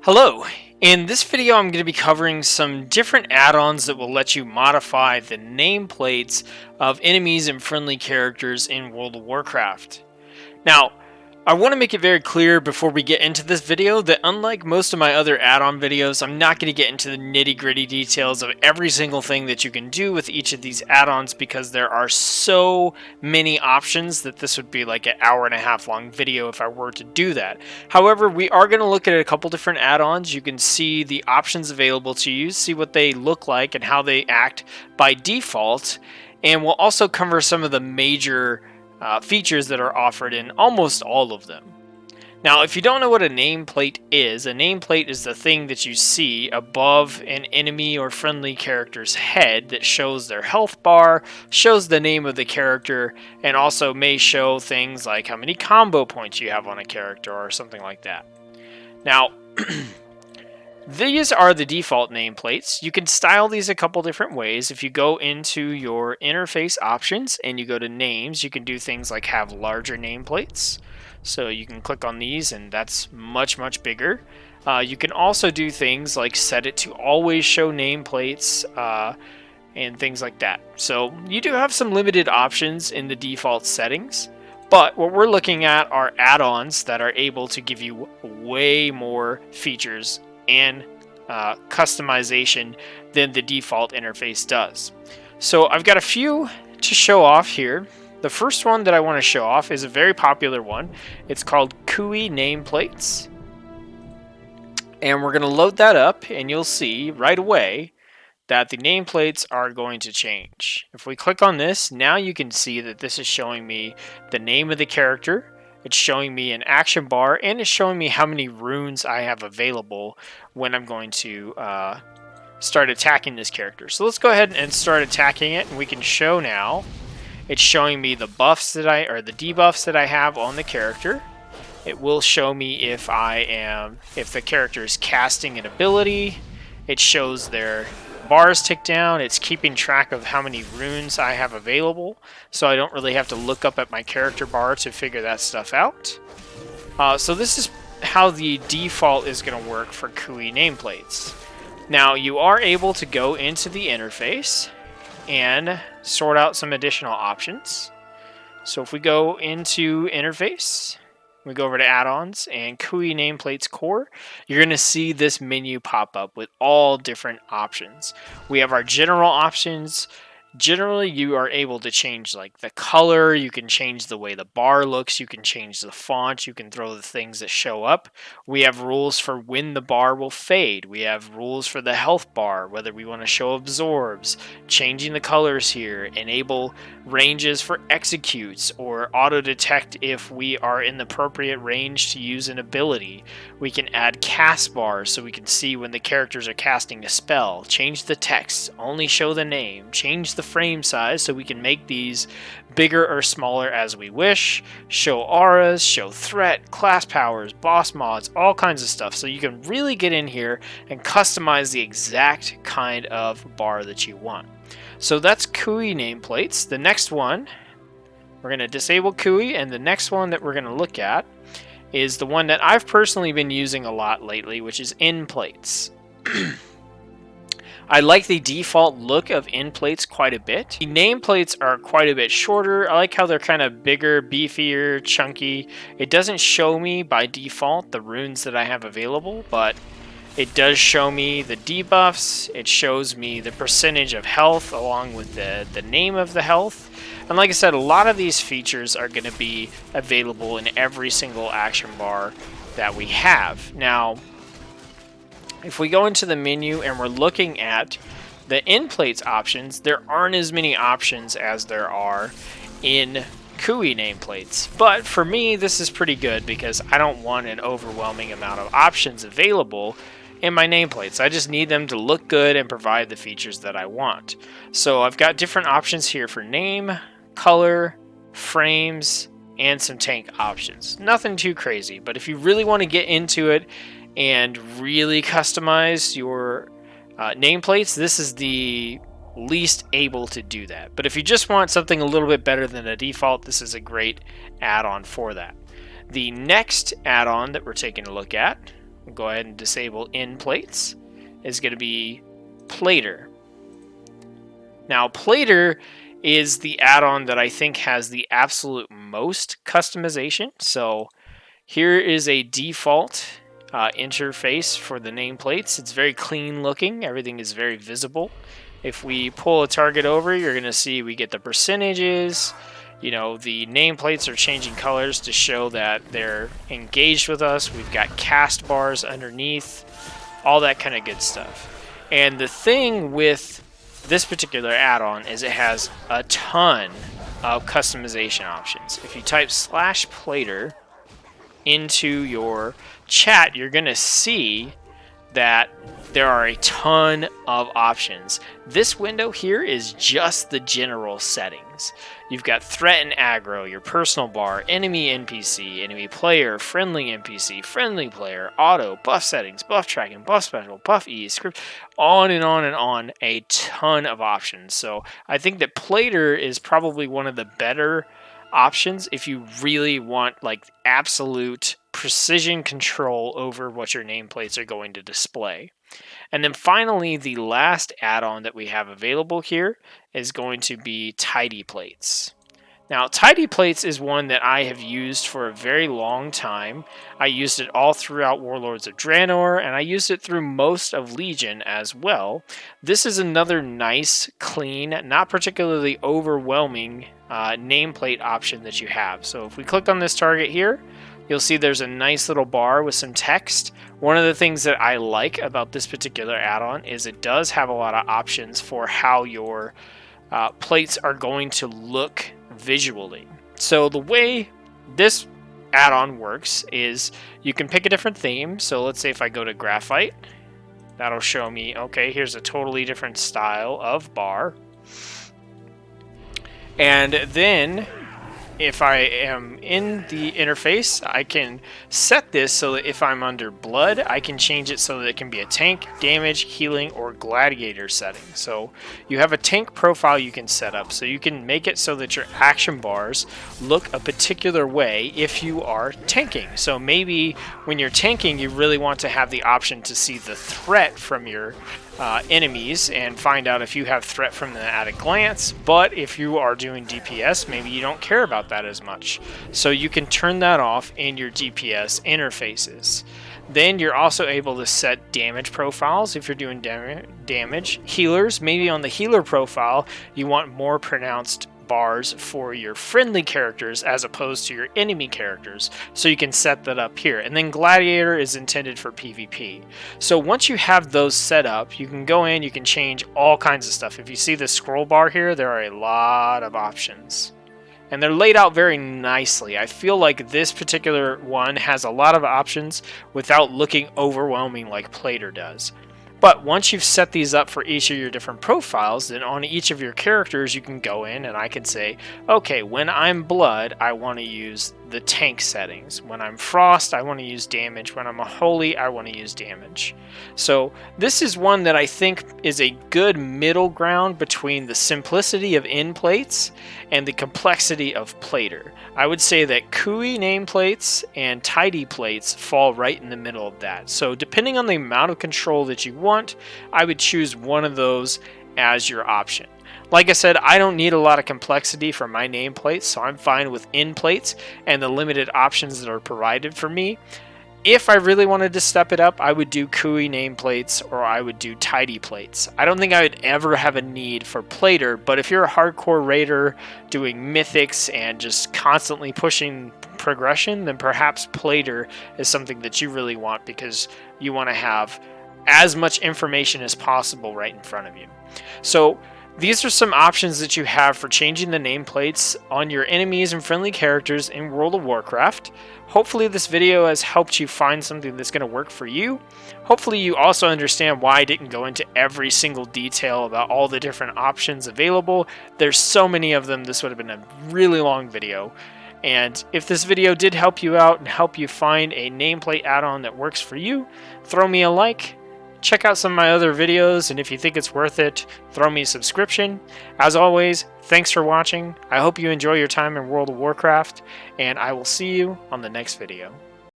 Hello! In this video I'm going to be covering some different add-ons that will let you modify the nameplates of enemies and friendly characters in World of Warcraft. Now, I want to make it very clear before we get into this video that unlike most of my other add-on videos, I'm not going to get into the nitty-gritty details of every single thing that you can do with each of these add-ons because there are so many options that this would be like an hour-and-a-half long video if I were to do that. However, we are going to look at a couple different add-ons. You can see the options available to you, see what they look like and how they act by default, and we'll also cover some of the major features that are offered in almost all of them. Now, if you don't know what a nameplate is the thing that you see above an enemy or friendly character's head that shows their health bar, shows the name of the character, and also may show things like how many combo points you have on a character or something like that. Now, these are the default nameplates. You can style these a couple different ways. If you go into your interface options and you go to names, you can do things like have larger nameplates. So you can click on these and that's much bigger. You can also do things like set it to always show nameplates and things like that. So you do have some limited options in the default settings. But what we're looking at are add-ons that are able to give you way more features and customization than the default interface does. So I've got a few to show off here. The first one that I want to show off is a very popular one. It's called Kui Nameplates. And we're going to load that up and you'll see right away that the nameplates are going to change. If we click on this, now you can see that this is showing me the name of the character. It's showing me an action bar, and it's showing me how many runes I have available when I'm going to start attacking this character. So let's go ahead and start attacking it, and we can show now. It's showing me the buffs that the debuffs that I have on the character. It will show me if the character is casting an ability. It shows their bars tick down. It's keeping track of how many runes I have available, so I don't really have to look up at my character bar to figure that stuff out. So this is how the default is going to work for Kui nameplates. Now you are able to go into the interface and sort out some additional options. So if we go into interface, we go over to add-ons and Kui Nameplates Core, you're going to see this menu pop up with all different options. We have our general options. Generally, you are able to change like the color, you can change the way the bar looks, you can change the font, you can throw the things that show up. We have rules for when the bar will fade. We have rules for the health bar, whether we want to show absorbs, changing the colors here, enable ranges for executes, or auto detect if we are in the appropriate range to use an ability. We can add cast bars so we can see when the characters are casting a spell, change the text, only show the name, change the frame size so we can make these bigger or smaller as we wish, show auras, show threat, class powers, boss mods, all kinds of stuff. So you can really get in here and customize the exact kind of bar that you want. So that's Kui nameplates. The next one, we're going to disable Kui, and the next one that we're going to look at is the one that I've personally been using a lot lately, which is nPlates. I like the default look of nPlates quite a bit. The nameplates are quite a bit shorter. I like how they're kind of bigger, beefier, chunky. It doesn't show me by default the runes that I have available, but it does show me the debuffs. It shows me the percentage of health along with the name of the health. And like I said, a lot of these features are going to be available in every single action bar that we have. Now, if we go into the menu and we're looking at the nPlates options, there aren't as many options as there are in Kui nameplates. But for me, this is pretty good because I don't want an overwhelming amount of options available in my nameplates. I just need them to look good and provide the features that I want. So I've got different options here for name, color, frames, and some tank options. Nothing too crazy, but if you really want to get into it and really customize your nameplates, this is the least able to do that. But if you just want something a little bit better than a default, this is a great add-on for that. The next add-on that we're taking a look at, we'll go ahead and disable nPlates, is going to be Plater. Now, Plater is the add-on that I think has the absolute most customization. So here is a default interface for the nameplates. It's very clean looking. Everything is very visible. If we pull a target over, you're going to see we get the percentages. You know, the nameplates are changing colors to show that they're engaged with us. We've got cast bars underneath, all that kind of good stuff. And the thing with this particular add-on is it has a ton of customization options. If you type /plater into your chat, you're going to see that there are a ton of options. This window here is just the general settings. You've got threat and aggro, your personal bar, enemy NPC, enemy player, friendly NPC, friendly player, auto, buff settings, buff tracking, buff special, buff ease, script, on and on and on, a ton of options. So I think that Plater is probably one of the better options if you really want like absolute precision control over what your nameplates are going to display. And then finally, the last add-on that we have available here is going to be Tidy Plates. Now, Tidy Plates is one that I have used for a very long time. I used it all throughout Warlords of Draenor, and I used it through most of Legion as well. This is another nice, clean, not particularly overwhelming nameplate option that you have. So if we click on this target here, you'll see there's a nice little bar with some text. One of the things that I like about this particular add-on is it does have a lot of options for how your plates are going to look visually. So the way this add-on works is you can pick a different theme. So let's say if I go to graphite, that'll show me, okay, here's a totally different style of bar. And then if I am in the interface, I can set this so that if I'm under blood, I can change it so that it can be a tank, damage, healing, or gladiator setting. So you have a tank profile you can set up, so you can make it so that your action bars look a particular way if you are tanking. So maybe when you're tanking, you really want to have the option to see the threat from your enemies and find out if you have threat from them at a glance. But if you are doing DPS, maybe you don't care about that as much. So you can turn that off in your DPS interfaces. Then you're also able to set damage profiles if you're doing damage. Healers, maybe on the healer profile, you want more pronounced bars for your friendly characters as opposed to your enemy characters, so you can set that up here. And then gladiator is intended for PvP. So once you have those set up, you can go in, you can change all kinds of stuff. If you see the scroll bar here, there are a lot of options, and they're laid out very nicely. I feel like this particular one has a lot of options without looking overwhelming like Plater does. But once you've set these up for each of your different profiles, then on each of your characters, you can go in and I can say, okay, when I'm blood, I want to use the tank settings. When I'm frost, I want to use damage. When I'm a holy, I want to use damage. So this is one that I think is a good middle ground between the simplicity of nPlates and the complexity of Plater. I would say that Kui Nameplates and Tidy Plates fall right in the middle of that. So depending on the amount of control that you want, I would choose one of those as your option. Like I said, I don't need a lot of complexity for my nameplates, so I'm fine with nPlates and the limited options that are provided for me. If I really wanted to step it up, I would do Kui Nameplates or I would do Tidy Plates. I don't think I would ever have a need for Plater, but if you're a hardcore raider doing mythics and just constantly pushing progression, then perhaps Plater is something that you really want because you want to have as much information as possible right in front of you. So these are some options that you have for changing the nameplates on your enemies and friendly characters in World of Warcraft. Hopefully this video has helped you find something that's going to work for you. Hopefully you also understand why I didn't go into every single detail about all the different options available. There's so many of them, this would have been a really long video. And if this video did help you out and help you find a nameplate add-on that works for you, throw me a like. Check out some of my other videos, and if you think it's worth it, throw me a subscription. As always, thanks for watching. I hope you enjoy your time in World of Warcraft, and I will see you on the next video.